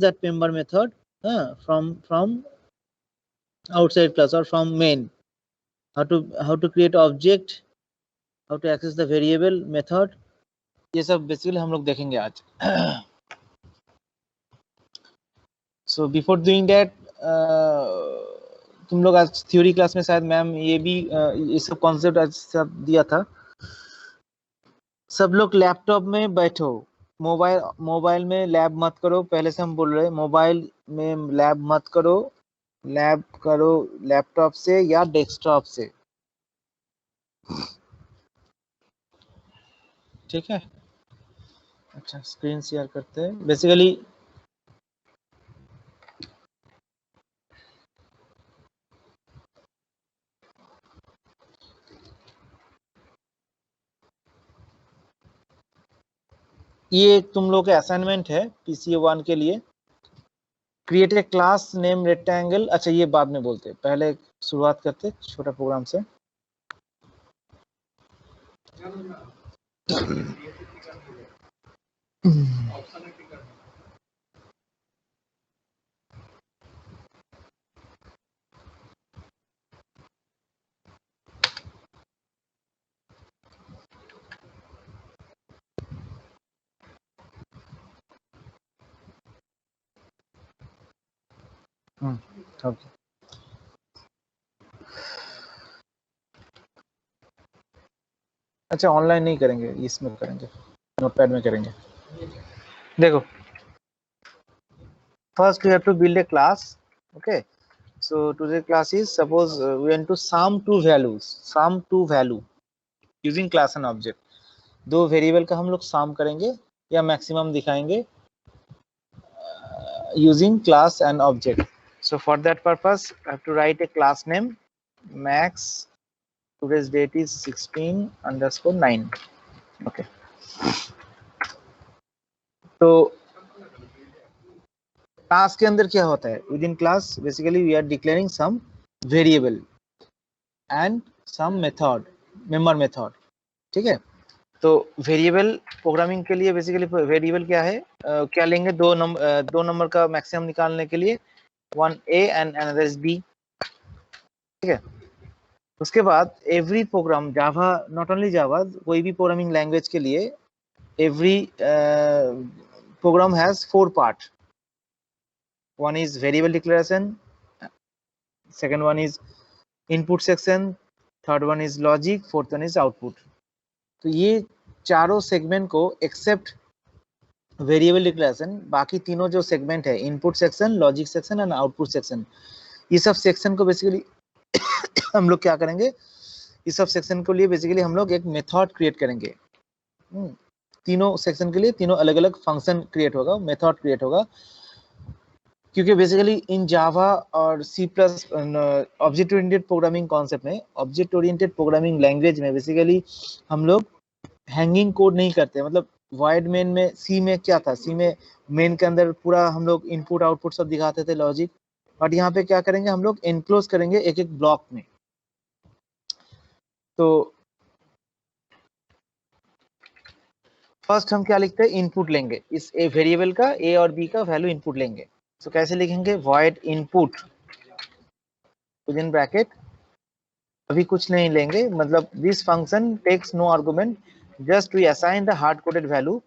that member method from outside class or from main. How to create object, how to access the variable method, ये सब basically हम लोग देखेंगे आज. So before doing that, तुम लोग आज थ्योरी क्लास में शायद मैम ये भी ये सब कॉन्सेप्ट आज सब दिया था. सब लोग लैपटॉप में बैठो, मोबाइल में लैब मत करो. पहले से हम बोल रहे हैं मोबाइल में लैब मत करो, लैब करो लैपटॉप से या डेस्कटॉप से. ठीक है. अच्छा स्क्रीन शेयर करते हैं. बेसिकली ये तुम लोग का असाइनमेंट है PCA1 के लिए. Create a class name rectangle. अच्छा ये बाद में बोलते हैं, पहले शुरुआत करते छोटा प्रोग्राम से. ओके. अच्छा ऑनलाइन नहीं करेंगे, इसमें करेंगे, नोटपैड में करेंगे. देखो first we have to build a class. Okay, so today's class is suppose we want to sum two value using class and object. दो वेरिएबल का हम लोग सम करेंगे या मैक्सिमम दिखाएंगे using class and object. So for that purpose I have to write a class name max. Today's date is 16_9. Okay, तो class के अंदर क्या होता है, within class basically we are declaring some variable and some method, member method. ठीक है. तो variable programming के लिए बेसिकली वेरिएबल क्या है, क्या लेंगे, दो नंबर का मैक्सिमम निकालने के लिए 1A and another is B. ठीक है. उसके बाद every program Java, not only Java, कोई भी प्रोग्रामिंग लैंग्वेज के लिए every program has 4 part. One is variable declaration, second one is input section, third one is logic, fourth one is output. तो ये चारों सेगमेंट को एक्सेप्ट वेरिएबल डिक्लेरेशन, बाकी तीनों जो सेगमेंट है input section, logic section and output section, ये sub section को बेसिकली हम लोग क्या करेंगे, इस सब सेक्शन के लिए बेसिकली हम लोग एक मेथड क्रिएट करेंगे. तीनों सेक्शन के लिए तीनों अलग अलग फंक्शन क्रिएट होगा, मेथड क्रिएट होगा. क्योंकि बेसिकली इन जावा और C+ object oriented programming concept में, ऑब्जेक्ट ओरिएंटेड प्रोग्रामिंग लैंग्वेज में बेसिकली हम लोग हैंगिंग कोड नहीं करते. मतलब वॉइड मेन में C में क्या था, C में मेन के अंदर पूरा हम लोग इनपुट आउटपुट सब दिखाते थे लॉजिक, बट यहाँ पे क्या करेंगे हम लोग एनक्लोज करेंगे एक एक ब्लॉक में. तो फर्स्ट हम क्या लिखते हैं, इनपुट लेंगे, इस ए वेरिएबल का A और B का वैल्यू इनपुट लेंगे. तो कैसे लिखेंगे, void input within bracket, अभी कुछ नहीं लेंगे, मतलब this function takes no argument, just we assign the hard coded value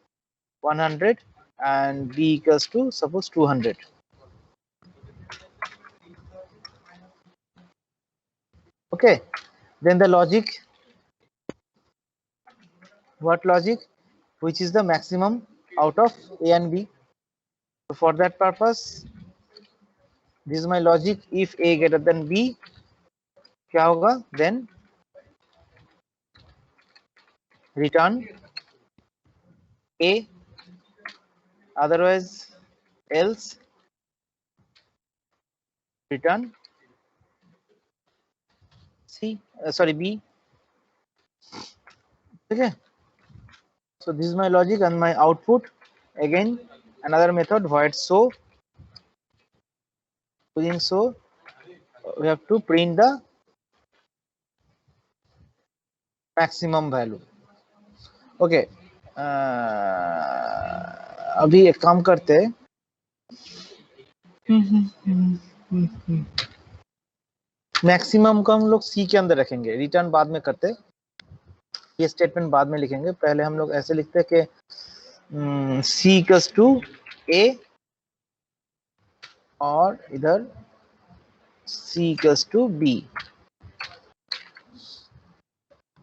100 and B equals to suppose 200. Okay, then the logic, what logic, which is the maximum out of A and B. So for that purpose this is my logic, if A greater than B क्या होगा, then return A, otherwise else return C, sorry B. Okay, so this is my logic and my output, again another method void show. Within show we have to print the maximum value. Okay, अभी एक काम करते हैं, maximum को हम लोग सी के अंदर रखेंगे, रिटर्न बाद में करते, ये स्टेटमेंट बाद में लिखेंगे। पहले हम लोग ऐसे लिखते हैं कि सी इक्वल्स टू ए और इधर सी इक्वल्स टू बी।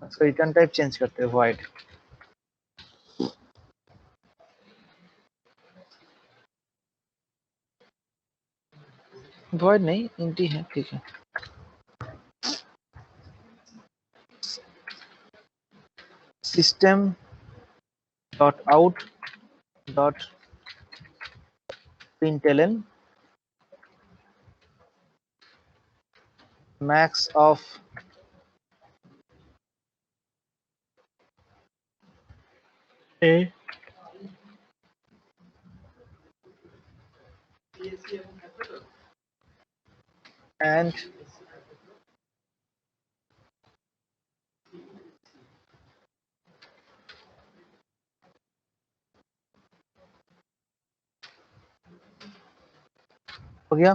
इसका रिटर्न टाइप चेंज करते हैं, void। void नहीं, इंटी है, ठीक है। system dot out dot println max of a and हो गया।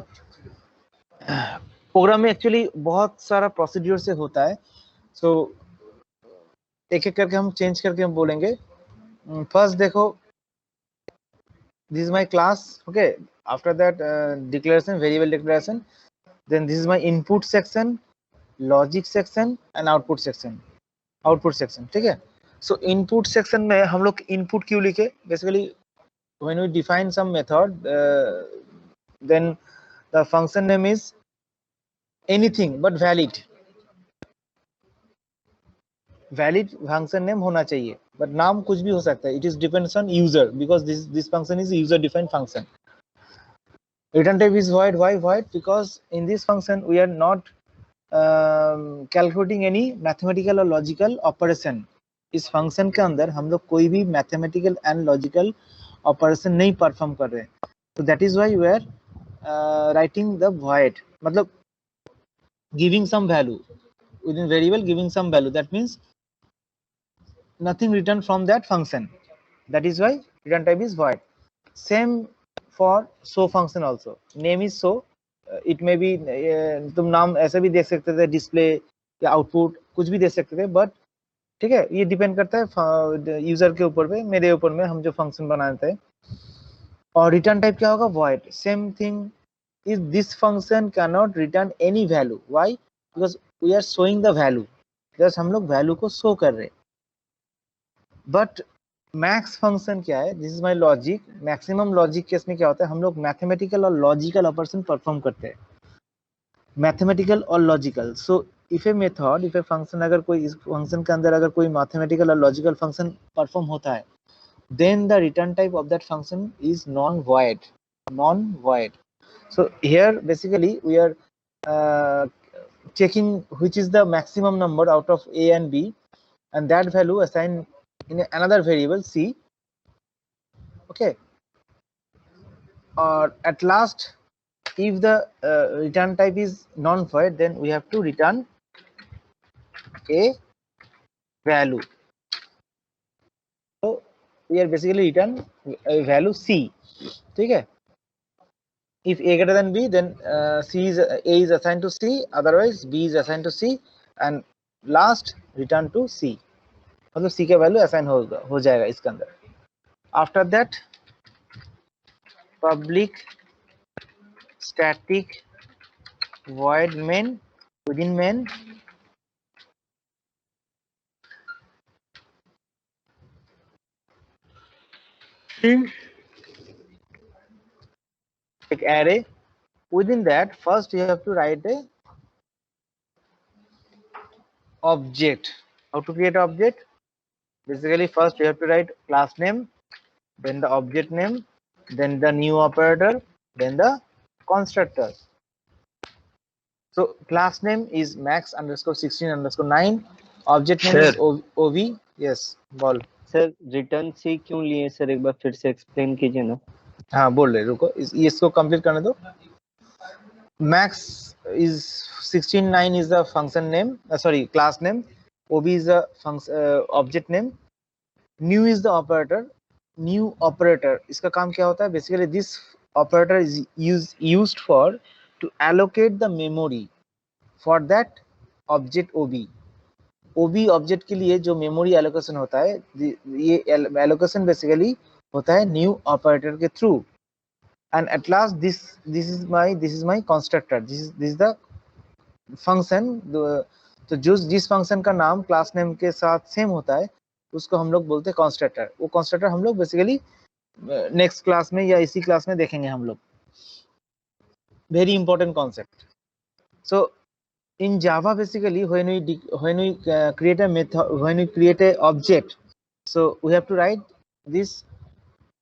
प्रोग्राम में एक्चुअली बहुत सारा प्रोसीड्यूर से होता है, सो एक एक करके हम चेंज करके हम बोलेंगे। फर्स्ट देखो, this is my class, okay, after that declaration, variable declaration, then this is my input section, logic section and output section, ठीक है। so input section में हम लोग input क्यों लिखे, basically when we define some method, then the function name is anything but valid function name होना चाहिए, but नाम कुछ भी हो सकता है, it is depends on user because this function is user defined function। return type is void, why void? Because in this function we are not calculating any mathematical or logical operation। इस function के अंदर हम लोग कोई भी mathematical and logical operation नहीं perform कर रहे हैं, so that is why we are writing the void, मतलब giving some value within variable, giving some value, that means nothing returned from that function, that is why return type is void। same for show function also, name is show, it may be तुम नाम ऐसे भी दे सकते थे, display या output कुछ भी दे सकते थे, बट ठीक है, ये डिपेंड करता है यूजर के ऊपर पे, मेरे ऊपर में हम जो फंक्शन बनाते हैं। और रिटर्न टाइप क्या होगा, void। Same thing is this function cannot return any value, why? because we are showing the value, just हम लोग वैल्यू को शो कर रहे हैं। बट मैक्स फंक्शन क्या है, this is my logic. Maximum logic case में क्या होता है, हम लोग मैथमेटिकल और लॉजिकल ऑपरेशन परफॉर्म करते हैं, मैथमेटिकल और logical. So if a method, if a function, अगर कोई इस फंक्शन के अंदर अगर कोई मैथमेटिकल और लॉजिकल फंक्शन परफॉर्म होता है, then the return type of that function is non-void। so here basically we are checking which is the maximum number out of a and b, and that value assigned in another variable c, okay। or at last, if the return type is non-void, then we have to return a value, so we are basically return a value c, ठीक है। if a greater than b, then a is assigned to c, otherwise b is assigned to c, and last return to c, मतलब c का value assign हो जाएगा इसके अंदर। After that public static void main, within main एक array, within that first you have to write a object। how to create object, basically first you have to write class name, then the object name, then the new operator, then the constructor। so class name is max underscore 16 underscore 9, object name is ov, yes बोल sir return सी क्यों लिए sir, एक बार फिर से explain कीजिए ना। हाँ बोल रहे, रुको इसको कंप्लीट करने दो। max is 16 9 is the function name, sorry class name, ob is the object name, new is the operator। new operator इसका काम क्या होता है, basically this operator is used for to allocate the memory for that object OB. OB object के लिए जो memory allocation होता है, ये एलोकेशन बेसिकली होता है न्यू ऑपरेटर के through. And at last this is my constructor, this is the function. तो जिस फंक्शन का नाम क्लास नेम के साथ सेम होता है उसको हम लोग बोलते हैं कंस्ट्रक्टर. वो कंस्ट्रक्टर हम लोग बेसिकली नेक्स्ट क्लास में या इसी क्लास में देखेंगे हम लोग. Very important concept. So in Java basically when we create a method, when we create a object, so we have to write this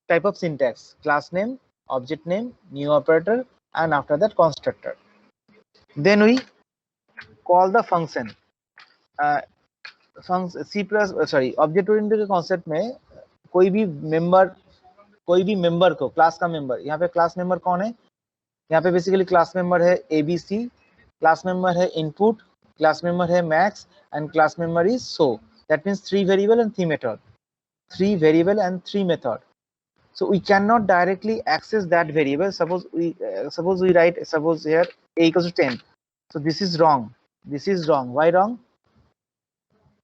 type of syntax: class name, object name, new operator, and after that constructor. Then we call the function. Object oriented के concept में कोई भी member को, class का member, यहाँ पे class member कौन है, यहाँ पे बेसिकली क्लास मेंबर है ABC, क्लास मेंबर है इनपुट, क्लास मेंबर है max, and class member is so. That means 3 variable and 3 method, 3 variable and 3 method. So we cannot directly access that variable. Suppose we write, suppose here a equals to 10. So this is wrong. This is wrong. Why wrong?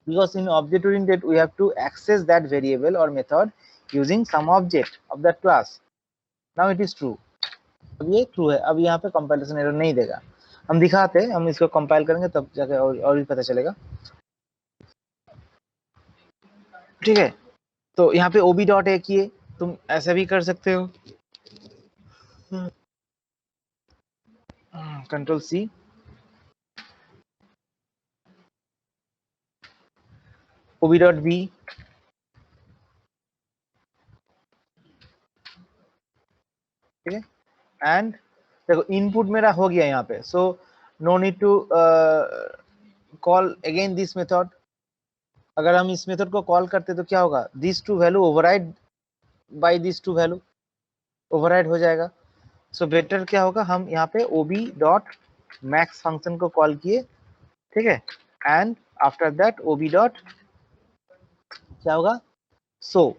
Because in object oriented we have to access that variable or method using some object of that class. Now it is true. अब ये true है. अब यहाँ पे compilation error नहीं देगा. हम दिखाते हैं, हम इसको कंपाइल करेंगे तब जाके और भी पता चलेगा. ठीक है. तो यहाँ पे ob.a किए, तुम ऐसा भी कर सकते हो, कंट्रोल C, ob.b, ठीक है. एंड देखो इनपुट मेरा हो गया यहाँ पे. So no need to call again this method. अगर हम इस मेथड को कॉल करते तो क्या होगा, this two value override by this two value, override हो जाएगा. सो बेटर क्या होगा, हम यहाँ पे ob.max फंक्शन को कॉल किए, ठीक है. And after that ob dot क्या होगा, सो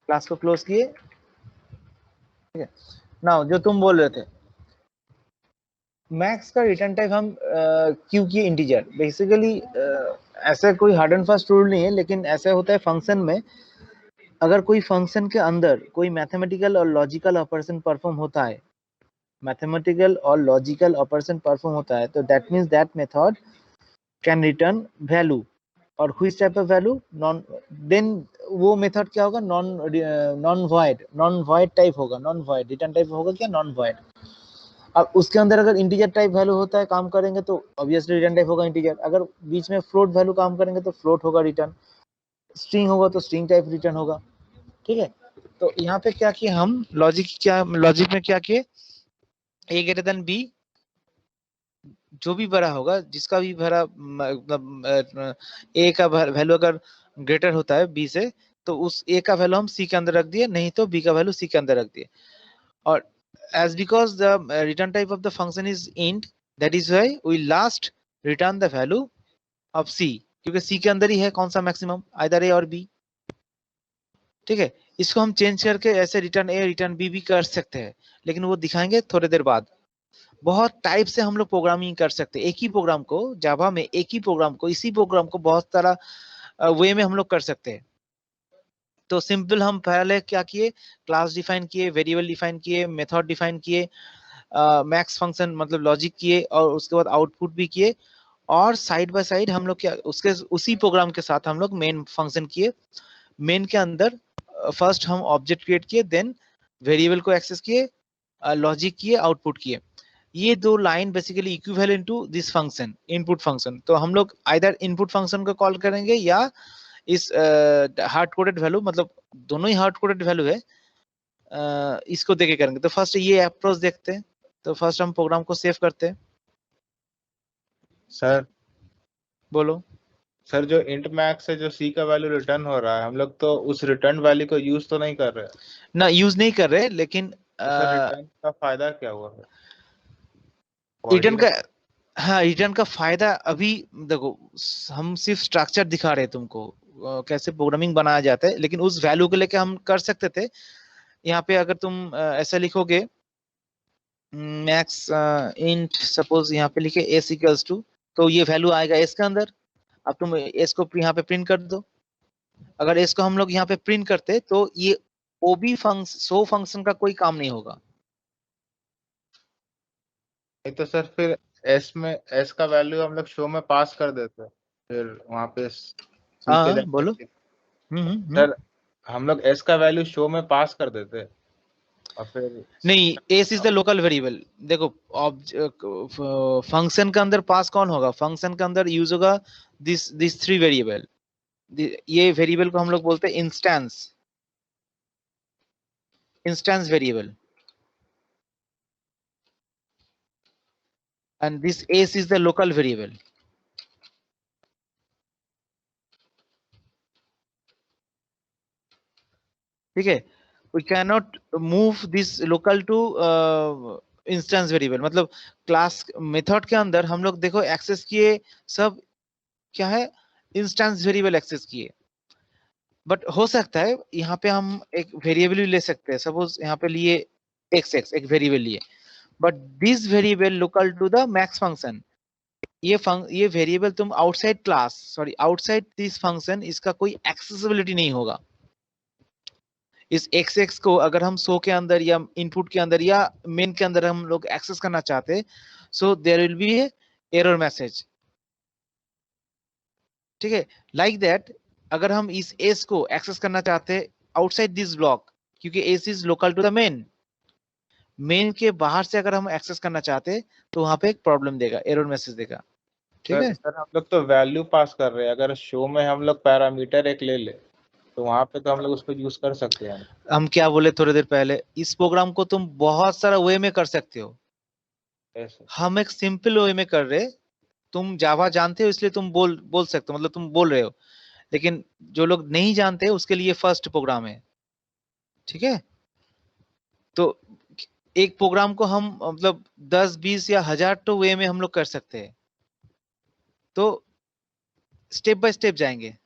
क्लास को क्लोज किए, ठीक है. नाउ जो तुम बोल रहे थे, मैक्स का रिटर्न टाइप हम क्यों किए इंटीजर. बेसिकली ऐसा कोई हार्ड एंड फास्ट रूल नहीं है, लेकिन ऐसा होता है फंक्शन में, अगर कोई फंक्शन के अंदर कोई मैथमेटिकल और लॉजिकल ऑपरेशन परफॉर्म होता है, मैथमेटिकल और लॉजिकल ऑपरेशन परफॉर्म होता है, तो that means that method can return value. और which type of value, non, then वो मेथड क्या होगा, नॉन वॉइड टाइप होगा. नॉन वॉइड रिटर्न टाइप होगा क्या, नॉन वॉइड. अब उसके अंदर अगर इंटीजर टाइप वैल्यू होता है काम करेंगे तो ऑब्वियसली रिटर्न टाइप होगा इंटीजर. अगर बीच में फ्लोट वैल्यू काम करेंगे तो फ्लोट होगा रिटर्न. स्ट्रिंग होगा तो स्ट्रिंग टाइप रिटर्न होगा. ठीक है. तो यहाँ पे क्या किए हम, लॉजिक में क्या किए, a ग्रेटर देन b, जो भी बड़ा होगा, जिसका भी बड़ा मतलब a का वैल्यू अगर ग्रेटर होता है b से, तो उस a का वैल्यू हम c के अंदर रख दिए, नहीं तो b का वैल्यू c के अंदर रख दिए. और as because the return type of the function is int, that is why we last return the value of c, क्योंकि c के अंदर ही है कौन सा मैक्सिमम, either a और b. ठीक है. इसको हम चेंज करके ऐसे रिटर्न a रिटर्न b भी कर सकते हैं, लेकिन वो दिखाएंगे थोड़ी देर बाद. बहुत टाइप से हम लोग प्रोग्रामिंग कर सकते हैं. एक ही प्रोग्राम को जावा में, एक ही प्रोग्राम को, इसी प्रोग्राम को बहुत सारा वे में हम लोग कर सकते हैं. तो सिंपल हम पहले क्या किए, क्लास डिफाइन किए, वेरिएबल डिफाइन किए, मेथड डिफाइन किए, मैक्स फंक्शन मतलब लॉजिक किए, और उसके बाद आउटपुट भी किए, और साइड बाय साइड हम लोग क्या, उसके उसी प्रोग्राम के साथ हम लोग मेन फंक्शन किए. मेन के अंदर फर्स्ट हम ऑब्जेक्ट क्रिएट किए, देन वेरिएबल को एक्सेस किए, लॉजिक किए, आउटपुट किए. ये दो line basically equivalent to this function, input function. तो हम लोग आइदर इनपुट फंक्शन को कॉल करेंगे या इस हार्ड कोडेड वैल्यू, मतलब दोनों ही हार्ड कोडेड वैल्यू है, इसको देके करेंगे. तो फर्स्ट ये अप्रोच देखते हैं. तो फर्स्ट हम प्रोग्राम को सेव करते हैं. सर बोलो. सर जो इंट मैक्स है, जो सी का वैल्यू रिटर्न हो रहा है, हम लोग तो उस रिटर्न वैल्यू को यूज तो नहीं कर रहे ना, यूज नहीं कर रहे, लेकिन रिटर्न का फायदा क्या हुआ है? रिटर्न का, हाँ रिटर्न का फायदा अभी देखो, हम सिर्फ स्ट्रक्चर दिखा रहे हैं तुमको, कैसे प्रोग्रामिंग बनाया जाता है, लेकिन उस वैल्यू को लेके हम कर सकते थे। यहाँ पे अगर तुम ऐसा लिखोगे मैक्स इंट, सपोज यहाँ पे लिखे s इक्वल्स टू, तो ये वैल्यू आएगा s के अंदर। अब तुम s को यहाँ पे प्रिंट कर दो। अगर s को हम लोग यहाँ पे प्रिंट करते तो ये ob फंक्शन, शो फंक्शन का कोई काम नहीं होगा। नहीं तो सर फिर एस में एस का वैल्यू हम लोग शो में पास कर देते, फिर वहां पे सी के हाँ बोलो। जाके सर हम लोग एस का वैल्यू शो में पास कर देते और फिर नहीं, S is the local variable. देखो फंक्शन के अंदर पास कौन होगा, फंक्शन के अंदर यूज होगा दिस थ्री वेरिएबल। ये वेरिएबल को हम लोग बोलते हैं instance variable, and this s is the local variable. ठीक है, we cannot move this local to instance variable. मतलब क्लास मेथड के अंदर हम लोग देखो एक्सेस किए सब क्या है, इंस्टेंस वेरिएबल एक्सेस किए। बट हो सकता है यहाँ पे हम एक वेरिएबल भी ले सकते हैं, सपोज यहाँ पे लिए x एक वेरिएबल लिए, but this variable local to the max function. ये वेरिएबल तुम outside class, sorry outside this function, इसका कोई एक्सेसिबिलिटी नहीं होगा। इस x को अगर हम शो के अंदर या इनपुट के अंदर या मेन के अंदर हम लोग एक्सेस करना चाहते, so there will be error message. ठीक है, लाइक दैट अगर हम इस s को एक्सेस करना चाहते आउटसाइड दिस ब्लॉक, क्योंकि s is local to the main के बाहर से अगर हम एक्सेस करना चाहते तो वहां पे एक प्रॉब्लम देगा, एरर मैसेज देगा। ठीक है सर हम लोग तो वैल्यू पास कर रहे हैं, अगर शो में हम लोग पैरामीटर एक ले ले तो वहां पे तो हम लोग उसको यूज कर सकते हैं। हम क्या बोले थोड़ी देर पहले, इस प्रोग्राम को तुम बहुत सारा वे में कर सकते हो। हम एक सिंपल वे में कर रहे, तुम जावा जानते हो इसलिए तुम बोल सकते हो, मतलब तुम बोल रहे हो, लेकिन जो लोग नहीं जानते उसके लिए फर्स्ट प्रोग्राम है। ठीक है, तो एक प्रोग्राम को हम मतलब 10 20 या 1000 तो वे में हम लोग कर सकते हैं। तो स्टेप बाय स्टेप जाएंगे,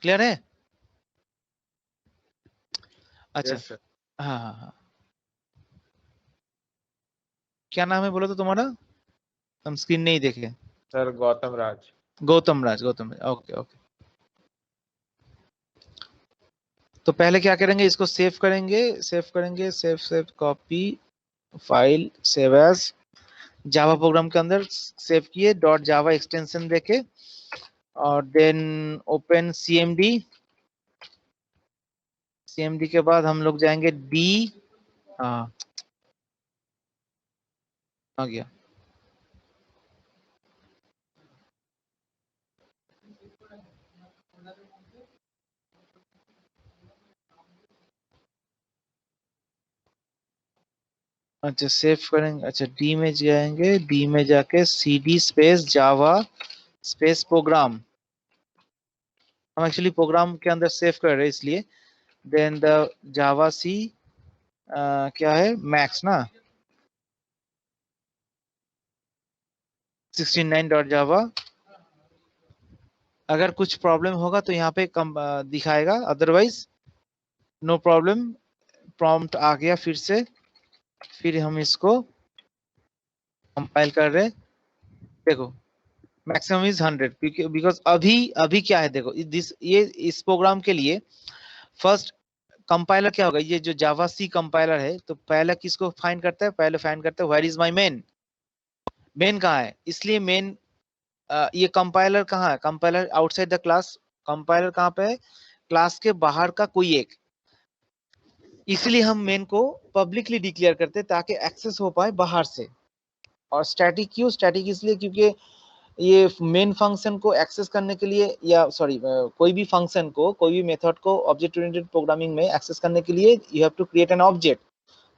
क्लियर है? अच्छा हाँ हाँ हाँ, क्या नाम है बोलो तो तुम्हारा, हम स्क्रीन नहीं देखे। Sir Gautam Raj. Gautam Raj, okay okay. तो पहले क्या करेंगे, इसको सेव करेंगे, save copy file, save as Java program के अंदर सेव किए, डॉट जावा एक्सटेंशन देके, और देन ओपन cmd के बाद हम लोग जाएंगे डी, हाँ आ गया, अच्छा सेव करेंगे, अच्छा डी में जाएंगे, डी में जाके cd space Java space programme, हम एक्चुअली प्रोग्राम के अंदर सेव कर रहे हैं इसलिए, देन द जावा सी क्या है मैक्स ना 69.java। अगर कुछ प्रॉब्लम होगा तो यहाँ पे कम दिखाएगा, अदरवाइज नो प्रॉब्लम। प्रॉम्प्ट आ गया फिर से, फिर हम इसको कंपाइल कर रहे, देखो मैक्सिमम इज 100, बिकॉज अभी क्या है देखो, ये इस प्रोग्राम के लिए फर्स्ट कंपाइलर क्या होगा, ये जो जावा सी कंपाइलर है, तो पहले किसको फाइंड करता है, पहले फाइंड करता है वेयर इज माय मेन कहाँ है, इसलिए मेन ये कंपाइलर कहाँ है, compiler outside the class, compiler कहाँ पे है, क्लास के बाहर का कोई एक, इसलिए हम मेन को पब्लिकली डिक्लेयर करते हैं ताकि एक्सेस हो पाए बाहर से। और स्टैटिक क्यों, स्टैटिक इसलिए क्योंकि ये मेन फंक्शन को एक्सेस करने के लिए, या सॉरी कोई भी फंक्शन को, कोई भी मेथड को ऑब्जेक्ट ओरिएंटेड प्रोग्रामिंग में एक्सेस करने के लिए you have to create an object.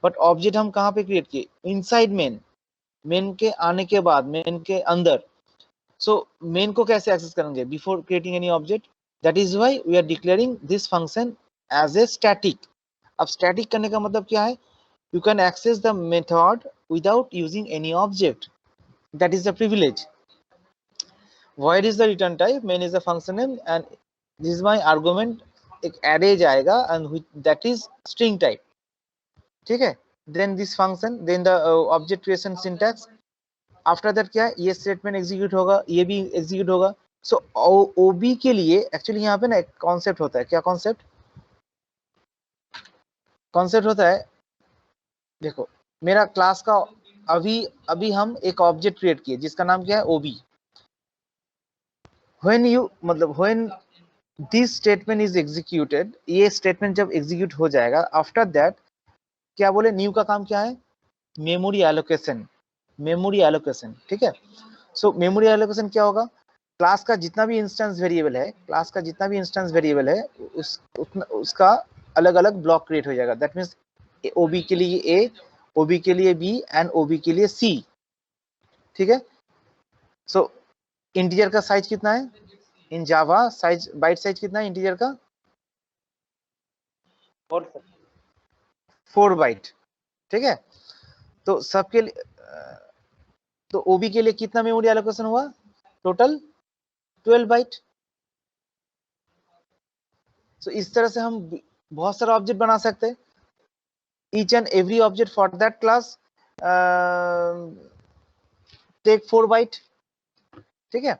But object हम कहाँ पे क्रिएट किए, इनसाइड मेन के आने के बाद, मेन के अंदर। सो मेन को कैसे एक्सेस करेंगे, before creating any object, that is why we are declaring this function as a static. अब स्टैटिक करने का मतलब क्या है, you can access the method without using any object, that is the privilege. void is the return type, main is the function name, and this is my argument. एक array जाएगा and that is string type. ठीक है, then this function, then the object creation syntax. After that क्या है, ये statement execute होगा, ये भी execute होगा. So OB के लिए actually यहाँ पे ना एक concept होता है. क्या concept होता है, देखो मेरा क्लास का अभी हम एक ऑब्जेक्ट क्रिएट किए जिसका नाम क्या है OB. when this statement is executed, ये स्टेटमेंट जब एग्जीक्यूट हो जाएगा, आफ्टर दैट क्या बोले, न्यू का काम क्या है, मेमोरी एलोकेशन. ठीक है. सो मेमोरी एलोकेशन क्या होगा, क्लास का जितना भी इंस्टेंस वेरिएबल है उसका अलग अलग ब्लॉक क्रिएट हो जाएगा. दैट मीन्स OB के लिए A, OB के लिए B एंड OB के लिए C. ठीक है. सो इंटीजर का साइज कितना है इन जावा, बाइट साइज कितना है इंटीजर का, 4 बाइट. ठीक है. तो सबके लिए तो OB के लिए कितना मेमोरी एलोकेशन हुआ, टोटल 12 बाइट. सो इस तरह से हम बहुत सारा ऑब्जेक्ट बना सकते हैं. Each and every object for that class take 4 byte. ठीक है.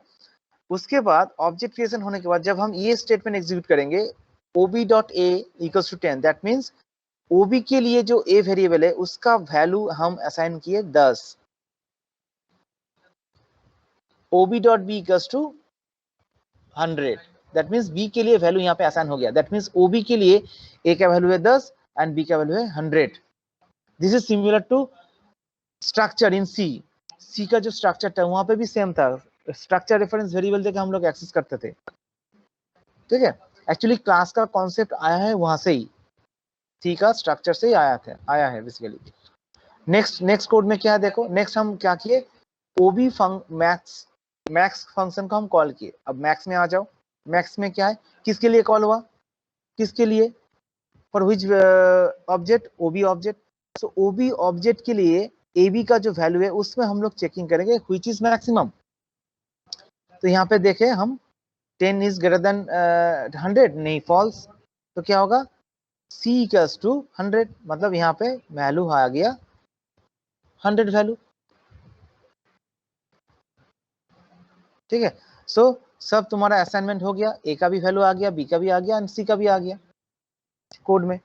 उसके बाद ऑब्जेक्ट क्रिएशन होने के बाद जब हम ये स्टेटमेंट एग्जीक्यूट करेंगे, OB.A equals to 10, that means OB के लिए जो A वेरिएबल है उसका वैल्यू हम असाइन किए 10. OB.B equals to 100, that means B के लिए वैल्यू यहाँ पे असाइन हो गया. दैट मींस OB के लिए A का वैल्यू है 10 एंड B का वैल्यू है 100. This is similar to structure in C का जो स्ट्रक्चर था वहां पे भी सेम था. स्ट्रक्चर रेफरेंस वेरिएबल देके हम लोग एक्सेस करते थे. ठीक है. एक्चुअली क्लास का कॉन्सेप्ट आया है वहां से ही, C का स्ट्रक्चर से ही आया है बेसिकली. नेक्स्ट कोड में क्या है देखो. नेक्स्ट हम क्या किए, OB मैक्स फंक्शन को हम कॉल किए. अब मैक्स में आ जाओ. मैक्स में क्या है, किसके लिए कॉल हुआ, किसके लिए, for which object, OB object. So OB object के लिए AB का जो वैल्यू है उसमें हम लोग चेकिंग करेंगे व्हिच इज मैक्सिमम. तो यहाँ पे देखे हम 10 इज ग्रेटर देन 100, नहीं फॉल्स. तो क्या होगा, C इक्वल्स टू 100, मतलब यहाँ पे वैल्यू आ गया 100 वैल्यू. ठीक है. सो सब तुम्हारा असाइनमेंट हो गया. A का भी वैल्यू आ गया, B का भी आ गया एंड C का भी आ गया कोड में.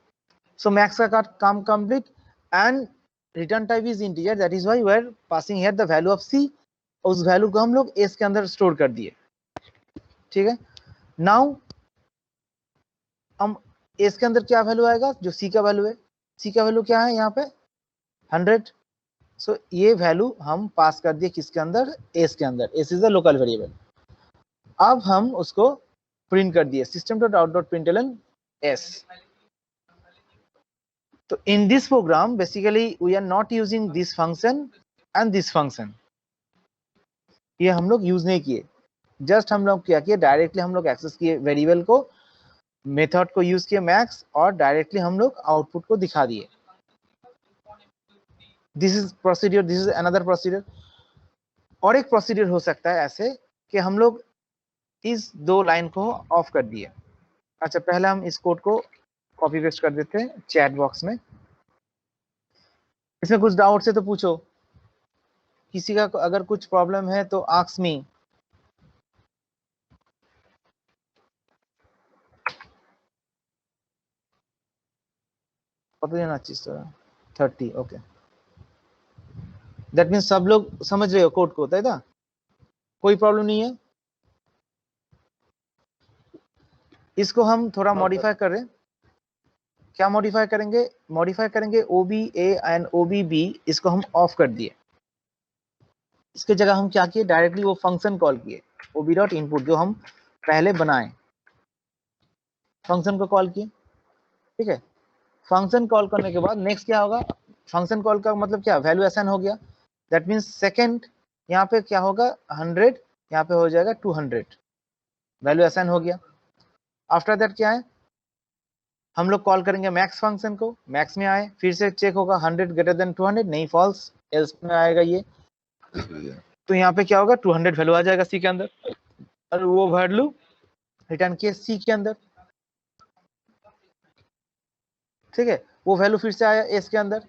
सो मैक्स का काम complete and return type is integer, that is why we are passing here the value of C. उस वैल्यू को हम लोग S के अंदर स्टोर कर दिए. ठीक है. नाउ हम S के अंदर क्या वैल्यू आएगा, जो C का वैल्यू है. C का वैल्यू क्या है यहाँ पे 100. सो ये वैल्यू हम पास कर दिए किसके अंदर, S के अंदर. S is the local variable. अब हम उसको प्रिंट कर दिए system.out.println S. तो in this program basically we are not using this function and this function, ये हम लोग यूज नहीं किए. जस्ट हम लोग क्या किए, डायरेक्टली हम लोग एक्सेस किए वेरिएबल को, मेथड को यूज किए मैक्स, और डायरेक्टली हम लोग आउटपुट को दिखा दिए. This is procedure, this is another procedure. और एक प्रोसीड्यूर हो सकता है ऐसे कि हम लोग इस 2 लाइन को ऑफ कर दिए. अच्छा, पहले हम इस कोड को कॉपी पेस्ट कर देते हैं चैट बॉक्स में. इसमें कुछ डाउट है तो पूछो, किसी का अगर कुछ प्रॉब्लम है तो आस्क मी. कॉपी देना चाहिए 30. ओके, दैट मीन्स सब लोग समझ रहे हो कोड को, होता है ना, कोई प्रॉब्लम नहीं है. इसको हम थोड़ा मॉडिफाई कर रहे हैं. क्या मॉडिफाई करेंगे OB.A एंड OB.B, इसको हम ऑफ कर दिए. इसके जगह हम क्या किए, डायरेक्टली वो फंक्शन कॉल किए OB.input, जो हम पहले बनाए, फंक्शन को कॉल किए. ठीक है. फंक्शन कॉल करने के बाद नेक्स्ट क्या होगा, फंक्शन कॉल का मतलब क्या, वैल्यू असाइन हो गया. दैट मीन्स सेकंड यहाँ पे क्या होगा 100, यहाँ पे हो जाएगा 200, वैल्यू असाइन हो गया. आफ्टर दैट क्या है, हम लोग कॉल करेंगे मैक्स फंक्शन को. मैक्स में आए, फिर से चेक होगा 100 ग्रेटर देन 200, नहीं फॉल्स, एल्स में आएगा ये. तो यहाँ पे क्या होगा 200 वैल्यू आ जाएगा C के अंदर. और वो वैल्यू रिटर्न किए सी के अंदर, ठीक है। वो वैल्यू फिर से आया एस के अंदर,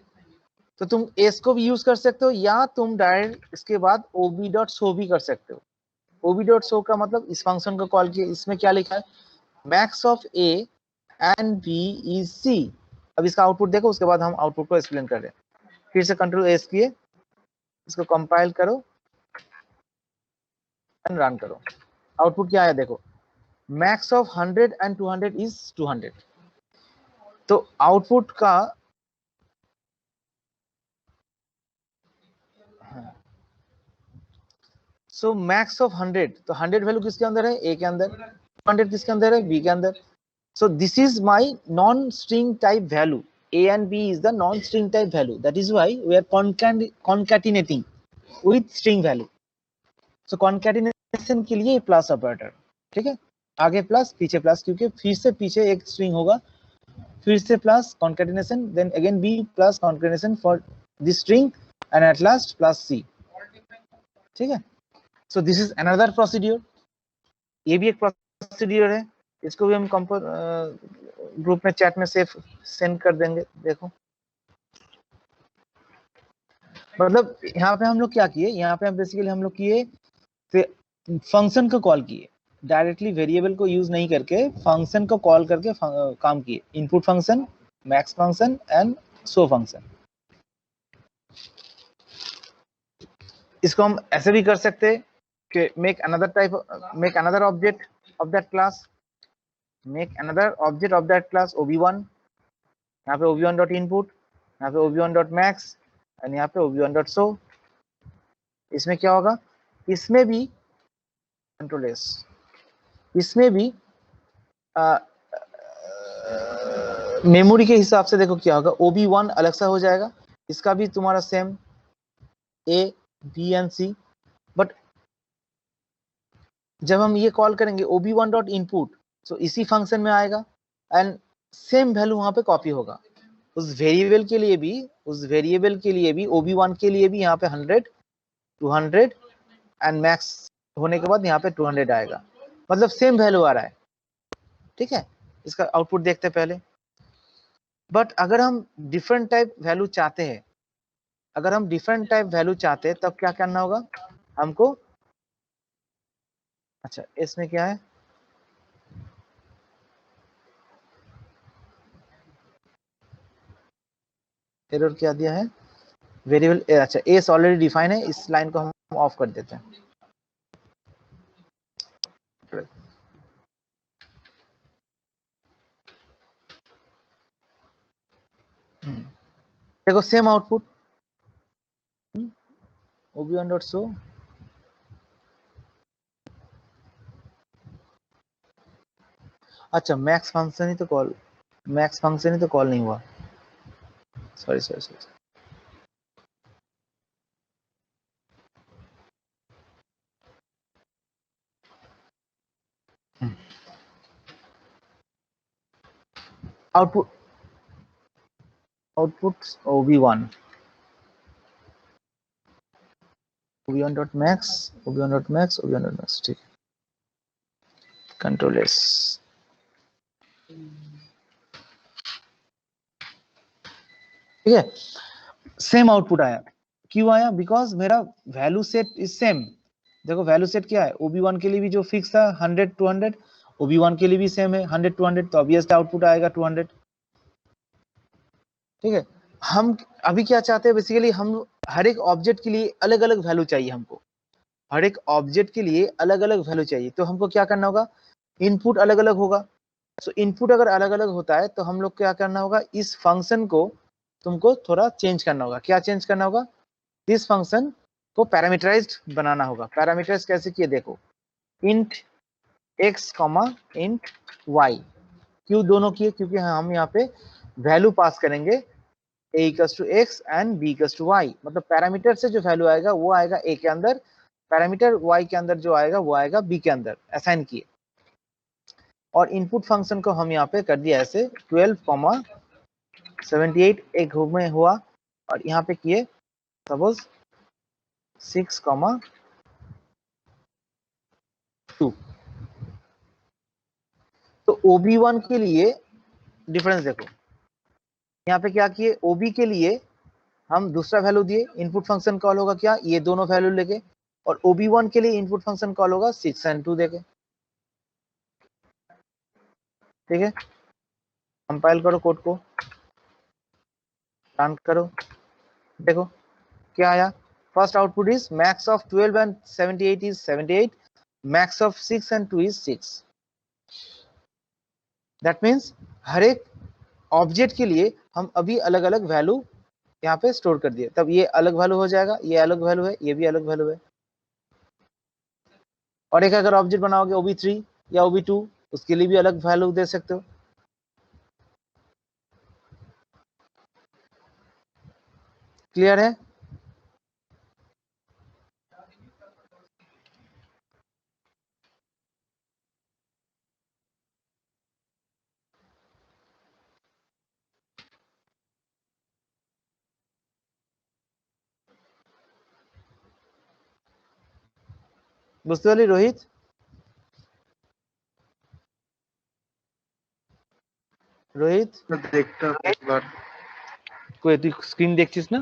तो तुम एस को भी यूज कर सकते हो या तुम डायरेक्ट इसके बाद ओबी डॉट शो भी कर सकते हो। ओबी डॉट शो का मतलब इस फंक्शन को कॉल किया, इसमें क्या लिखा है, max of A and B is C. अब इसका आउटपुट देखो, उसके बाद हम आउटपुट को एक्सप्लेन कर रहे हैं। फिर से कंट्रोल एस किए, इसको कंपाइल करो एंड रन करो। आउटपुट क्या आया देखो, मैक्स ऑफ 100 एंड 200 इज 200। तो आउटपुट का सो मैक्स ऑफ 100, तो 100 वैल्यू किसके अंदर है, ए के अंदर, 200 किसके अंदर है, बी के अंदर। So this is my non-string type value. A and B is the non-string type value. That is why we are concatenating with string value. So concatenation के लिए प्लस ऑपरेटर, ठीक है, आगे प्लस पीछे प्लस, क्योंकि फिर से पीछे एक स्ट्रिंग होगा, फिर से plus concatenation, then again B plus concatenation for this string and at last plus C, ठीक है। So this is another procedure. ये भी एक प्रोसीड्यूर है, इसको भी हम ग्रुप में चैट में सेंड कर देंगे। देखो मतलब यहाँ पे हम लोग क्या किए, यहाँ पे हम बेसिकली हम लोग किए फंक्शन को कॉल किए, डायरेक्टली वेरिएबल को यूज नहीं करके फंक्शन को कॉल करके काम किए, input function, max function and show function. इसको हम ऐसे भी कर सकते हैं कि make another object of that class, make another object of that class ob1, यहाँ पे ob1 dot input, यहाँ पे ob1 dot max और यहाँ पे ob1 dot show। इसमें क्या होगा, इसमें भी कंट्रोल एस, इसमें भी मेमोरी के हिसाब से देखो क्या होगा, ob1 अलग सा हो जाएगा, इसका भी तुम्हारा same a b and c, but जब हम ये कॉल करेंगे ob1 dot input, तो इसी फंक्शन में आएगा एंड सेम वैल्यू वहां पे कॉपी होगा। उस वेरिएबल के लिए भी ob1 के लिए भी यहाँ पे 100 200 एंड मैक्स होने के बाद यहाँ पे 200 आएगा, मतलब सेम वैल्यू आ रहा है, ठीक है। इसका आउटपुट देखते हैं पहले। बट अगर हम डिफरेंट टाइप वैल्यू चाहते हैं, तब क्या करना होगा हमको। अच्छा इसमें क्या है, एरर क्या दिया है, वेरिएबल, अच्छा एस ऑलरेडी डिफाइन है, इस लाइन को हम ऑफ कर देते हैं। देखो same output ob1 dot show, अच्छा मैक्स फंक्शन ही तो कॉल नहीं हुआ, sorry. Output ob1 dot max, ठीक है, कंट्रोल एस, ठीक है। सेम आउटपुट आया, क्यों आया, बिकॉज मेरा वैल्यू सेट इज सेम। देखो वैल्यू सेट क्या है, ob1 के लिए भी जो फिक्स था 100 200, ob1 के लिए भी सेम है 100 200, तो ऑब्वियसली आउटपुट आएगा 200, ठीक है। हम अभी क्या चाहते हैं, बेसिकली हम हर एक ऑब्जेक्ट के लिए अलग अलग वैल्यू चाहिए, हमको हर एक ऑब्जेक्ट के लिए अलग अलग वैल्यू चाहिए, तो हमको क्या करना होगा, इनपुट अलग अलग होगा। तो इनपुट अगर अलग अलग होता है तो हम लोग क्या करना होगा, इस फंक्शन को तुमको थोड़ा चेंज करना होगा। क्या चेंज करना होगा, इस फंक्शन को पैरामीटराइज्ड बनाना होगा। पैरामीटराइज कैसे किए देखो, इंट x इंट y, क्यों दोनों किए, क्योंकि हम यहाँ पे वैल्यू पास करेंगे a equals to x and b equals to y, मतलब पैरामीटर से जो वैल्यू आएगा वो आएगा a के अंदर, पैरामीटर y के अंदर जो आएगा वो आएगा b के अंदर, असाइन किए। और इनपुट फंक्शन को हम यहाँ पे कर दिया ऐसे 12 78 एक में हुआ, और यहाँ पे किए सपोज 6 2, OB1 के लिए डिफरेंस देखो, यहाँ पे क्या किए, OB के लिए हम दूसरा वैल्यू दिए, इनपुट फंक्शन कॉल होगा क्या, ये दोनों वैल्यू लेके, और OB1 के लिए इनपुट फंक्शन कॉल होगा 6 और 2 देके। ठीक है, कंपाइल करो कोड को, रन करो, देखो क्या आया। First output is max of 12 and 78 is 78, max of 6 and 2 is 6। That means हर एक ऑब्जेक्ट के लिए हम अभी अलग अलग वैल्यू यहाँ पे स्टोर कर दिए, तब ये अलग वैल्यू हो जाएगा, ये अलग वैल्यू है, ये भी अलग वैल्यू है। और एक अगर ऑब्जेक्ट बनाओगे OB3 या OB2, उसके लिए भी अलग वैल्यू दे सकते हो। क्लियर है? বুঝতে পারলি রোহিত? রোহিত देखता हूँ एक बार। কই তুই স্ক্রিন দেখছিস না?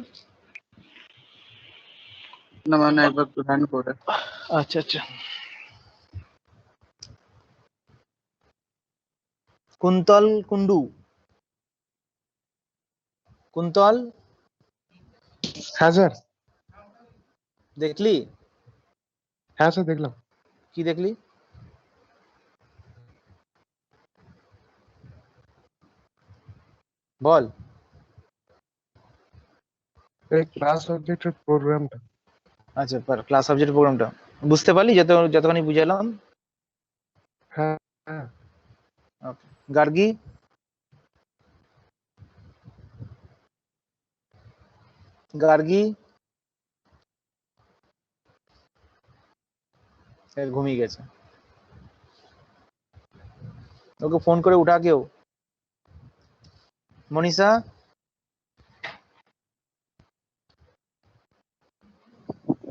না মানে একবার রান করে। আচ্ছা আচ্ছা। কুন্তল কুন্ডু, কুন্তল হ্যাঁ স্যার, দেখলি? হ্যাঁ স্যার দেখলাম। কি দেখলি? বল। এই ক্লাস অবজেক্টের প্রোগ্রামটা। আচ্ছা, ক্লাস সাবজেক্ট প্রোগ্রামটা বুঝতে পারলি যতখানি বুঝালাম? হ্যাঁ হ্যাঁ। ওকে, গার্গী? গার্গী ঘুমিয়ে গেছে, ওকে ফোন করে উঠা কেউ। মনীষা?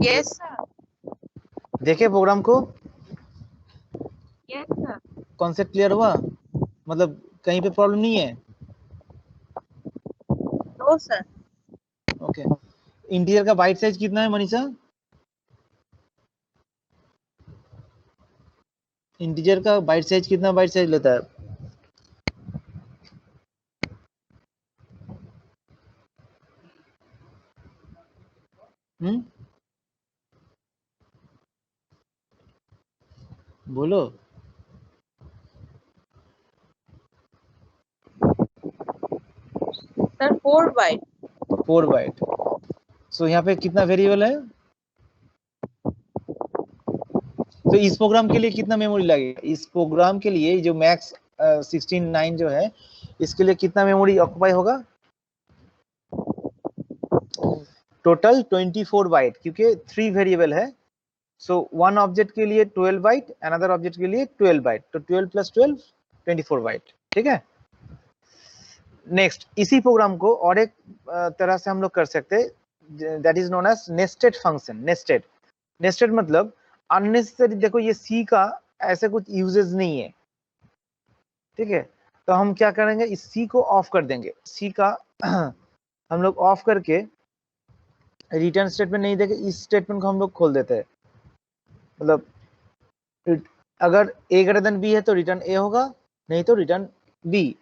Yes sir. देखे प्रोग्राम को? Yes sir. कॉन्सेप्ट क्लियर हुआ? मतलब कहीं पे प्रॉब्लम नहीं है? No sir. ओके, इंटीजर का बाइट साइज कितना है मनीषा? इंटीजर का बाइट साइज कितना बाइट साइज लेता है? बोलो। Sir 4 bite. 4 बाइट। सो यहाँ पे कितना वेरिएबल है? तो इस प्रोग्राम के लिए कितना मेमोरी लगेगा? इस प्रोग्राम के लिए जो मैक्स 16:9 जो है, इसके लिए कितना मेमोरी ऑक्युपाई होगा? टोटल 24 बाइट, क्योंकि 3 वेरिएबल है। सो वन ऑब्जेक्ट के लिए 12 बाइट, अनदर ऑब्जेक्ट के लिए 12 बाइट, तो 12 + 12 24 बाइट। ठीक है, नेक्स्ट इसी प्रोग्राम को और एक तरह से हम लोग कर सकते हैं, that is known as nested function. Nested मतलब अननेसेसरी, देखो ये सी का ऐसे कुछ यूजेस नहीं है। ठीक है, तो हम क्या करेंगे, इस सी को ऑफ कर देंगे। सी का हम लोग ऑफ करके रिटर्न स्टेटमेंट नहीं देंगे, इस स्टेटमेंट को हम लोग खोल देते हैं। मतलब अगर a ग्रेटर देन b है तो रिटर्न a होगा, नहीं तो रिटर्न b।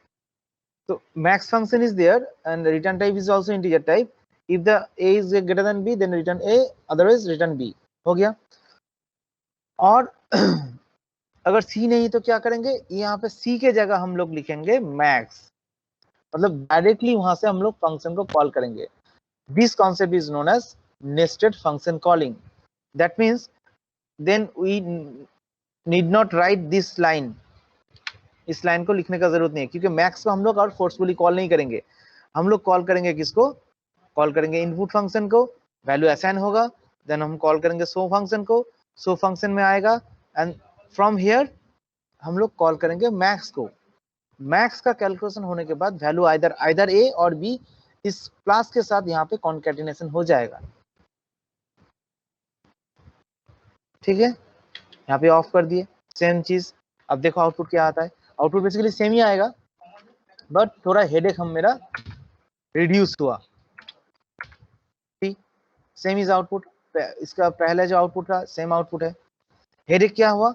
तो max function is there and return type is also integer type. If the a is greater than b then return a, otherwise return b। हो गया। और अगर c नहीं तो क्या करेंगे, यहाँ पे c के जगह हम लोग लिखेंगे मैक्स, मतलब डायरेक्टली वहां से हम लोग फंक्शन को कॉल करेंगे। This concept is known as nested function calling. That means then we need not write this line. इस लाइन को लिखने का जरूरत नहीं है, क्योंकि मैक्स को हम लोग और फोर्सफुली कॉल नहीं करेंगे। हम लोग कॉल करेंगे किसको? कॉल करेंगे इनपुट फंक्शन को, वैल्यू असाइन होगा, देन हम कॉल करेंगे शो फंक्शन को, शो फंक्शन में आएगा, एंड फ्रॉम हियर हम लोग कॉल करेंगे मैक्स को। मैक्स का कैलकुलेशन होने के बाद वैल्यू आइदर ए और बी इस क्लास के साथ यहाँ पे कॉन्कैटिनेशन हो जाएगा। ठीक है, यहाँ पे ऑफ कर दिए, सेम चीज। अब देखो आउटपुट क्या आता है। आउटपुट बेसिकली सेम ही आएगा, बट थोड़ा हेडेक हम मेरा रिड्यूस हुआ। सेम इज आउटपुट, इसका पहले जो आउटपुट था सेम आउटपुट है। हेडेक क्या हुआ?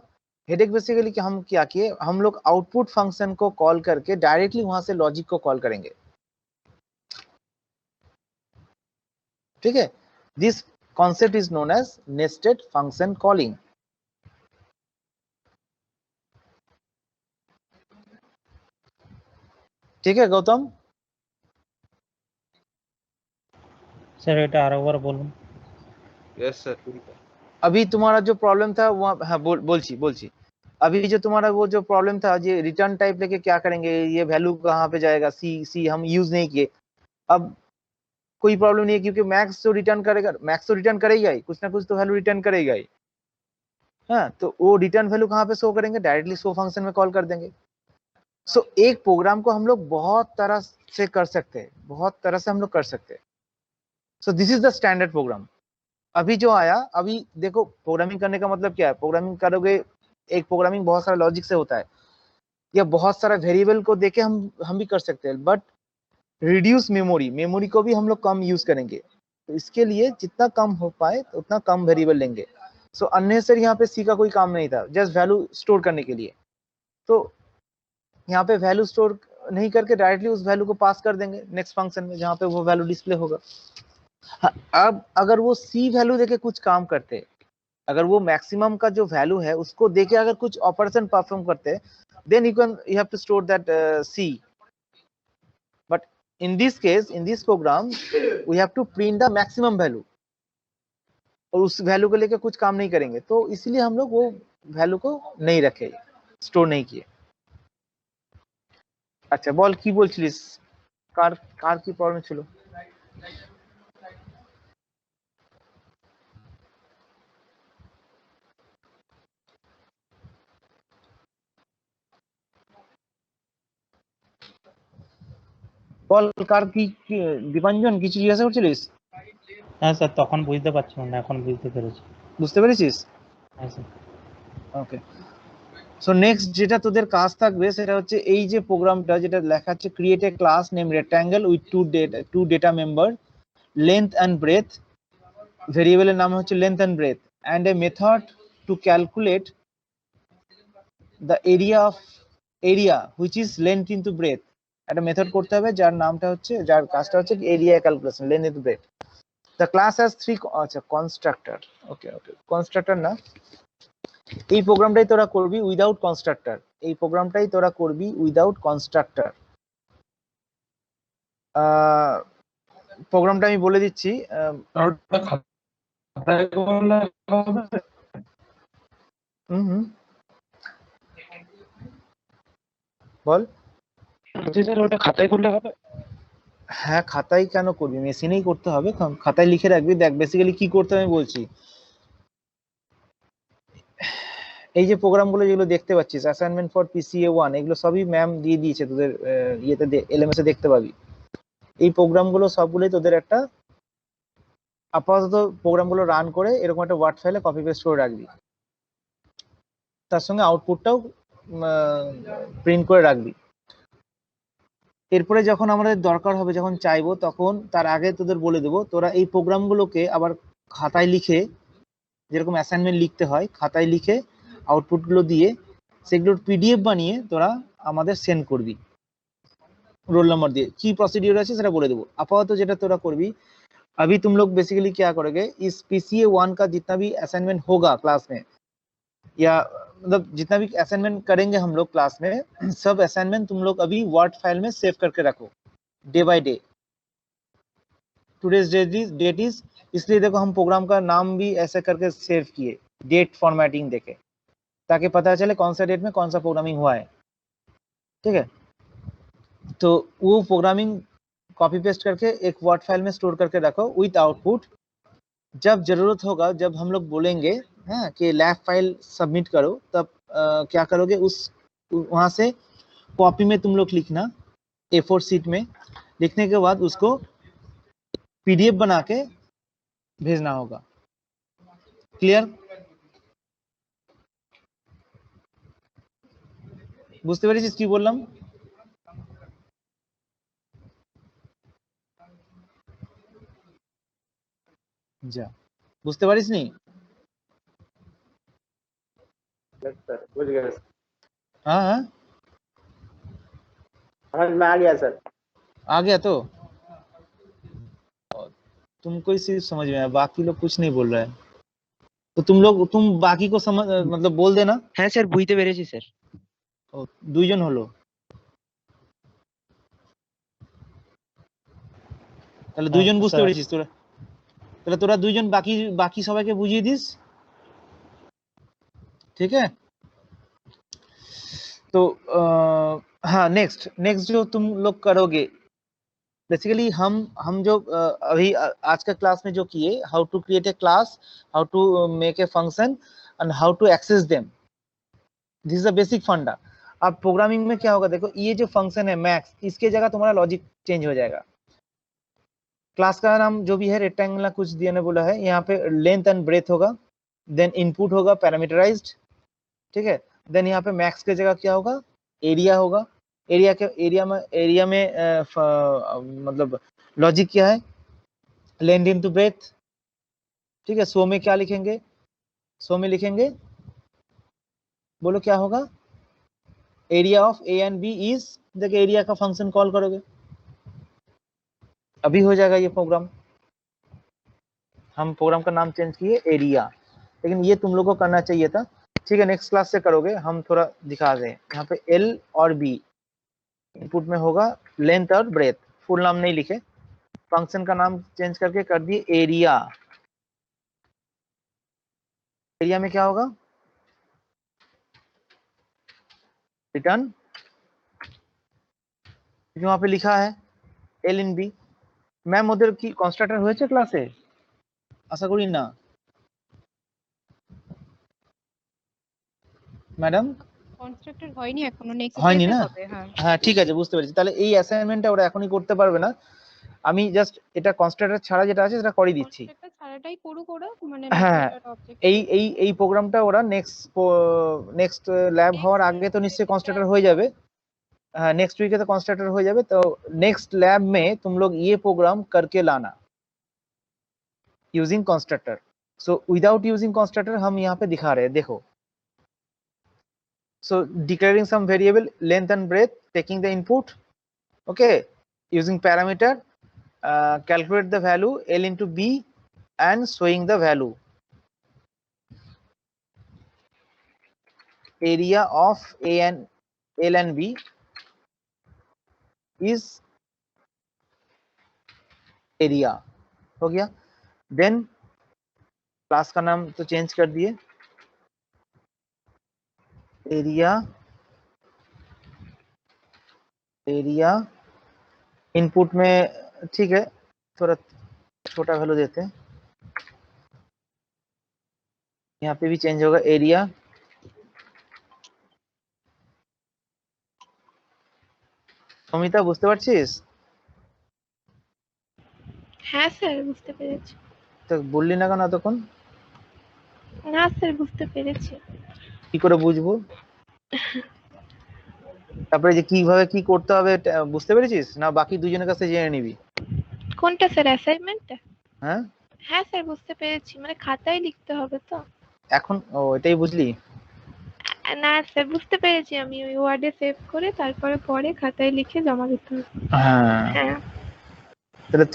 हेडेक बेसिकली कि हम क्या किए, हम लोग आउटपुट फंक्शन को कॉल करके डायरेक्टली वहां से लॉजिक को कॉल करेंगे। ठीक है, this concept is known as nested function calling. ठीक है गौतम? স্যার এটা আরেকবার বলুন। यस सर ठीक है। अभी तुम्हारा जो प्रॉब्लम था वो, हाँ बोलची अभी जो तुम्हारा वो जो प्रॉब्लम था, ये रिटर्न टाइप लेके क्या करेंगे, ये वैल्यू कहाँ पे जाएगा, सी हम यूज नहीं किए। अब कोई प्रॉब्लम नहीं है, क्योंकि मैक्स तो रिटर्न करेगा, मैक्स तो रिटर्न करेगा ही, कुछ ना कुछ तो वैल्यू रिटर्न करेगा ही। हाँ, तो वो रिटर्न वैल्यू कहाँ पे शो करेंगे, डायरेक्टली शो फंक्शन में कॉल कर देंगे। सो एक प्रोग्राम को हम लोग बहुत तरह से कर सकते हैं, बहुत तरह से हम लोग कर सकते हैं। So this is the standard program. अभी जो आया, अभी देखो प्रोग्रामिंग करने का मतलब क्या है, प्रोग्रामिंग करोगे, एक प्रोग्रामिंग बहुत सारा लॉजिक से होता है, या बहुत सारा वेरिएबल को देके हम भी कर सकते हैं, बट रिड्यूस मेमोरी को भी हम लोग कम यूज करेंगे। तो इसके लिए जितना कम हो पाए तो उतना कम वेरिएबल लेंगे। सो अननेसेसरी यहाँ पे सी का कोई काम नहीं था, जस्ट वैल्यू स्टोर करने के लिए। तो यहाँ पे वैल्यू स्टोर नहीं करके डायरेक्टली उस वैल्यू को पास कर देंगे नेक्स्ट फंक्शन में, जहाँ पे वो वैल्यू डिस्प्ले होगा। हाँ, अब अगर वो सी वैल्यू देके कुछ काम करते, अगर वो मैक्सिमम का जो वैल्यू है उसको देके अगर कुछ ऑपरेशन परफॉर्म करते, then you have to store that C. But in this case, in this program we have to print the maximum value, और उस वैल्यू को लेकर कुछ काम नहीं करेंगे। तो इसलिए हम लोग वो वैल्यू को नहीं रखे, स्टोर नहीं किए। अच्छा বল কি বলছিলিস, কার কি প্রবলেম ছিল? বল কার কি দীপাঞ্জন কিছু জিজ্ঞাসা করছিলিস? হ্যাঁ স্যার, তখন বুঝতে পারছিলাম না, এখন বুঝতে পেরেছি। বুঝতে পেরেছিস? হ্যাঁ স্যার। ওকে, সো নেক্সট যেটা তোদের কাজ থাকবে সেটা হচ্ছে এই যে প্রোগ্রামটা যেটা লেখা আছে, create a class name rectangle with two data member, length and breadth, ভেরিয়েবলের নাম হচ্ছে length and breadth, and a method to calculate the area which is length into breadth. একটা মেথড করতে হবে যার নামটা হচ্ছে, যার কাজটা হচ্ছে area calculation, length into breadth. The class has three, আচ্ছা কনস্ট্রাক্টর, ওকে কনস্ট্রাক্টর না, এই প্রোগ্রামটাই তোরা করবি উইদাউট কনস্ট্রাক্টর, এই প্রোগ্রামটাই তোরা করবি উইদাউট কনস্ট্রাক্টর। প্রোগ্রামটা আমি বলে দিচ্ছি। বল। ওটা খাতায় করলে হবে? হ্যাঁ খাতায় কেন করবি, মেশিনেই করতে হবে, খাতায় লিখে রাখবি। দেখ বেসিক্যালি কি করতে আমি বলছি, এই যে প্রোগ্রামগুলো যেগুলো দেখতে পাচ্ছিস, অ্যাসাইনমেন্ট ফর পিসিএ 1, এগুলো সবই ম্যাম দিয়ে দিয়েছে তোদের ইয়েতে, এলএমএস এ দেখতে পাবি। এই প্রোগ্রামগুলো সবগুলোই তোদের একটা আপাতত প্রোগ্রামগুলো রান করে এরকম একটা ওয়ার্ড ফাইলে কপি পেস্ট করে রাখবি, তার সঙ্গে আউটপুটটাও প্রিন্ট করে রাখবি। এরপরে যখন আমাদের দরকার হবে, যখন চাইবো, তখন তার আগে তোদের বলে দেবো, তোরা এই প্রোগ্রামগুলোকে আবার খাতায় লিখে, যেরকম অ্যাসাইনমেন্ট লিখতে হয় খাতায় লিখে আউটপুটগুলো দিয়ে সেগুলোর পিডিএফ বানিয়ে তোরা আমাদের সেন্ড করবি रोल नंबर दिए। की प्रोसीड्यूर है सेटा बोले देबो। आपातत जेटा तोरा करबी, अभी तुम लोग बेसिकली क्या करोगे, इस पीसीए 1 का जितना भी असाइनमेंट होगा क्लास में, या मतलब जितना भी असाइनमेंट करेंगे हम लोग क्लास में, सब असाइनमेंट तुम लोग अभी वर्ड फाइल में सेव करके रखो day by day. Today's date is, इसलिए देखो हम प्रोग्राम का नाम भी ऐसे करके सेव किए, डेट फॉर्मेटिंग देके, ताकि पता चले कौन सा डेट में कौन सा प्रोग्रामिंग हुआ है। ठीक है, तो वो प्रोग्रामिंग कॉपी पेस्ट करके एक वर्ड फाइल में स्टोर करके रखो विथ आउटपुट। जब जरूरत होगा, जब हम लोग बोलेंगे हाँ कि लैब फाइल सबमिट करो, तब क्या करोगे, उस वहां से कॉपी में तुम लोग लिखना A4 शीट में, लिखने के बाद उसको पीडीएफ बना के भेजना होगा। क्लियर? বুঝতে পেরেছিস কি বললাম? যা বুঝতে পারিসনি? सर बुझ गया सर हाँ हाँ समझ में आ गया सर आ गया तो तुमको ही सिर्फ समझ में आया, बाकी लोग कुछ नहीं बोल रहा है। तो तुम बाकी को समझ मतलब बोल देना। হ্যাঁ স্যার বুঝতে পেরেছি স্যার। ও, দুইজন হলো, তাহলে দুইজন বুঝতে স্যার। পেরেছিস তোরা? তাহলে তোরা দুইজন বাকি বাকি সবাইকে বুঝিয়ে দিস, ठीक है? तो हाँ नेक्स्ट जो तुम लोग करोगे बेसिकली हम जो अभी आज का क्लास में जो किए, how to create a class, how to make a function and how to access them, this is a basic funda. अब प्रोग्रामिंग में क्या होगा, देखो ये जो फंक्शन है मैक्स, इसके जगह तुम्हारा लॉजिक चेंज हो जाएगा। क्लास का नाम जो भी है रेक्टेंगुलर कुछ दिया ने बोला है, यहाँ पे लेंथ एंड ब्रेथ होगा, देन इनपुट होगा पैरामीटराइज्ड, ठीक है। देन यहाँ पे मैक्स के जगह क्या होगा, एरिया होगा। एरिया में मतलब लॉजिक क्या है, लेंथ इनटू ब्रेथ, ठीक है। सो में क्या लिखेंगे, सो में लिखेंगे, बोलो क्या होगा, area of A and B is, देखिए एरिया का फंक्शन कॉल करोगे, अभी हो जाएगा ये प्रोग्राम। हम प्रोग्राम का नाम चेंज किए एरिया, लेकिन ये तुम लोग को करना चाहिए था, ठीक है। नेक्स्ट क्लास से करोगे, हम थोड़ा दिखा दें। यहाँ पे एल और बी इनपुट में होगा, लेंथ और ब्रेथ, फुल नाम नहीं लिखे, फंक्शन का नाम चेंज करके कर दिए एरिया। एरिया में क्या होगा, रिटर्न, वहां पे लिखा है एल इन बी। मैम ওদের কি কনস্ট্রাক্টর হয়েছে ক্লাসে? আশা করি না ম্যাডাম, কনস্ট্রাক্টর হয়নি এখনো, নেক্সট হয়নি ডেতে না? হবে। হ্যাঁ হ্যাঁ ঠিক আছে, বুঝতে পেরেছি। তাহলে এই অ্যাসাইনমেন্টটা ওরা এখনই করতে পারবে না, আমি জাস্ট এটা কনস্ট্রাক্টর ছাড়া যেটা আছে সেটা করে দিচ্ছি। কনস্ট্রাক্টর ছাড়াটাই করুক ওরা, মানে হ্যাঁ, মেথড আর অবজেক্ট। এই প্রোগ্রামটা ওরা নেক্সট ল্যাব হওয়ার আগে তো নিশ্চয়ই কনস্ট্রাক্টর হয়ে যাবে। हाँ नेक्स्ट वीक है तो कॉन्स्ट्रक्टर हो जाए, तो नेक्स्ट लैब में तुम लोग ये प्रोग्राम करके लाना using constructor. So without using constructor हम यहाँ पे दिखा रहे हैं, देखो। So declaring some variable length and breadth, taking the input, okay, using parameter, calculate the value L into B and showing the value area of L and B is area, हो गया। Then class का नाम तो change कर दिए, area input में, ठीक है, थोड़ा छोटा वैल्यू देते हैं, यहाँ पे भी चेंज होगा एरिया। অমিতা বুঝতে পারছিস? হ্যাঁ স্যার বুঝতে পেরেছি। তো বললি না কেন এতক্ষণ? না স্যার বুঝতে পেরেছি। কি করে বুঝবো? তারপরে যে কিভাবে কি করতে হবে বুঝতে পেরেছিস না, বাকি দুজনের কাছে জেনে নিবি? কোনটা স্যার, অ্যাসাইনমেন্টটা? হ্যাঁ হ্যাঁ স্যার বুঝতে পেরেছি, মানে খাতায় লিখতে হবে তো এখন। ও এটাই বুঝলি? না স্যার বুঝতে পেরেছি, আমি ওই ওয়ার্ডে সেভ করে তারপরে পরে খাতায় লিখে জমা দিতে হবে। হ্যাঁ হ্যাঁ তাহলে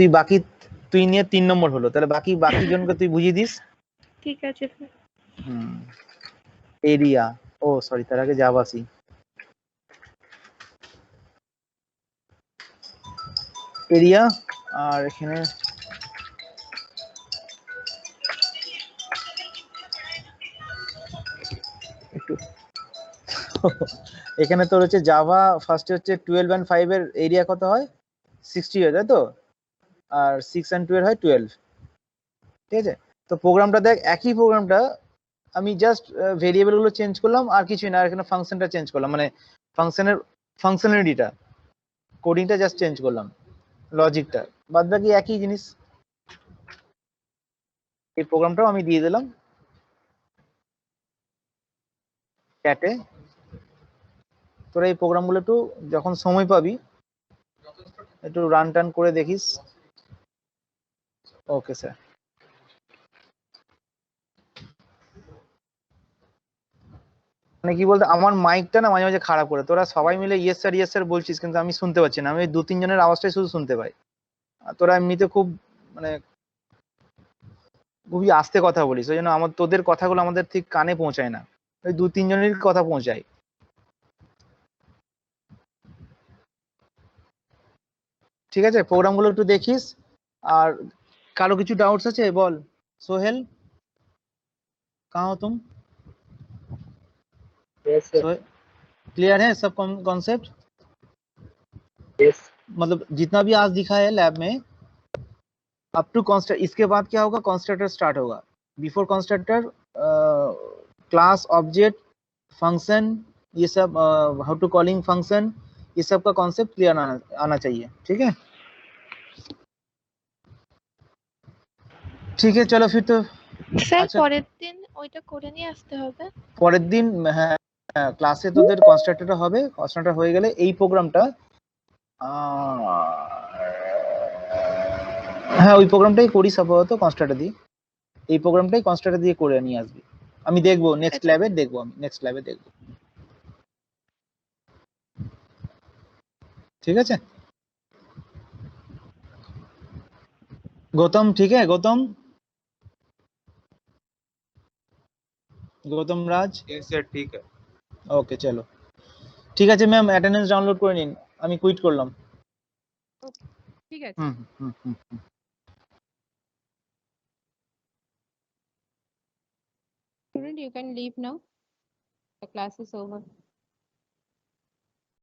তুই নিয়ে 3 নম্বর হলো, তাহলে বাকি জনকে তুই বুঝিয়ে দিস। ঠিক আছে স্যার। এরিয়া, ও সরি তার আগে জাভাসি, এরিয়া, আর এখানে একটু এখানে তোর হচ্ছে জাভা ফার্স্টে হচ্ছে 12 and 5 এর এরিয়া কত হয়, 60 হয়, তাই তো? আর 6 and 2 এর হয় 12, ঠিক আছে। তো প্রোগ্রামটা দেখ, একই প্রোগ্রামটা আমি জাস্ট ভেরিয়েবল গুলো চেঞ্জ করলাম আর কিছুই না, আর এখানে ফাংশনটা চেঞ্জ করলাম, মানে ফাংশনালিটিটা, কোডিংটা জাস্ট চেঞ্জ করলাম, লজিকটা বাদ বাকি একই জিনিস। এই প্রোগ্রামটাও আমি দিয়ে দিলাম চ্যাটে, তোরা এই প্রোগ্রামগুলো একটু যখন সময় পাবি একটু রান টান করে দেখিস। Okay sir. মানে কি বলতো আমার মাইকটা না মাঝে মাঝে খারাপ করে, তোরা সবাই মিলে ইয়েস স্যার বলছিস কিন্তু আমি শুনতে পাচ্ছি না, আমি 2-3 জনের আওয়াজটাই শুধু শুনতে পাই। আর তোরা এমনিতে খুব মানে খুবই আস্তে কথা বলিস, ওই জন্য আমার তোদের কথাগুলো আমাদের ঠিক কানে পৌঁছায় না, ওই 2-3 জনের কথা পৌঁছায়। ঠিক আছে, প্রোগ্রামগুলো একটু দেখিস। আর কারো কিছু ডাউটস আছে বল। সোহেল कहाँ हो तुम? Yes sir. क्लियर है सब कॉन्सेप्ट? यस। मतलब जितना भी आज दिखा है लैब में अप टू कॉन्स्ट्रक्टर, इसके बाद क्या होगा, कॉन्स्ट्रक्टर स्टार्ट होगा। Before constructor class object function ये सब, हाउ टू कॉलिंग फंक्शन, ये सब का कॉन्सेप्ट क्लियर आना चाहिए। ठीक है ठीक है चलो फिर तो। স্যার আচ্ছা। পরের দিন ওইটা করে নিয়ে আসতে হবে। পরের দিন হ্যাঁ ক্লাসে তোদের কনস্ট্রাক্টরটা হবে, কনস্ট্রাক্টর হয়ে গেলে এই প্রোগ্রামটা হ্যাঁ ওই প্রোগ্রামটাই করিস আপাতত কনস্ট্রাক্টর দিয়ে, এই প্রোগ্রামটাই কনস্ট্রাক্টর দিয়ে করে নিয়ে আসবি। আমি দেখবো নেক্সট ল্যাবে দেখবো, আমি নেক্সট ল্যাবে দেখবো। ठीक है गौतम? ठीक है गौतम, গৌতম রাজ? यस सर ठीक है। ওকে চলো ঠিক আছে ম্যাম, অ্যাটেন্ডেন্স ডাউনলোড করে নিন, আমি কুইট করলাম। ঠিক আছে। হুম হুম হুম হুম। Student, you can leave now. The class is over.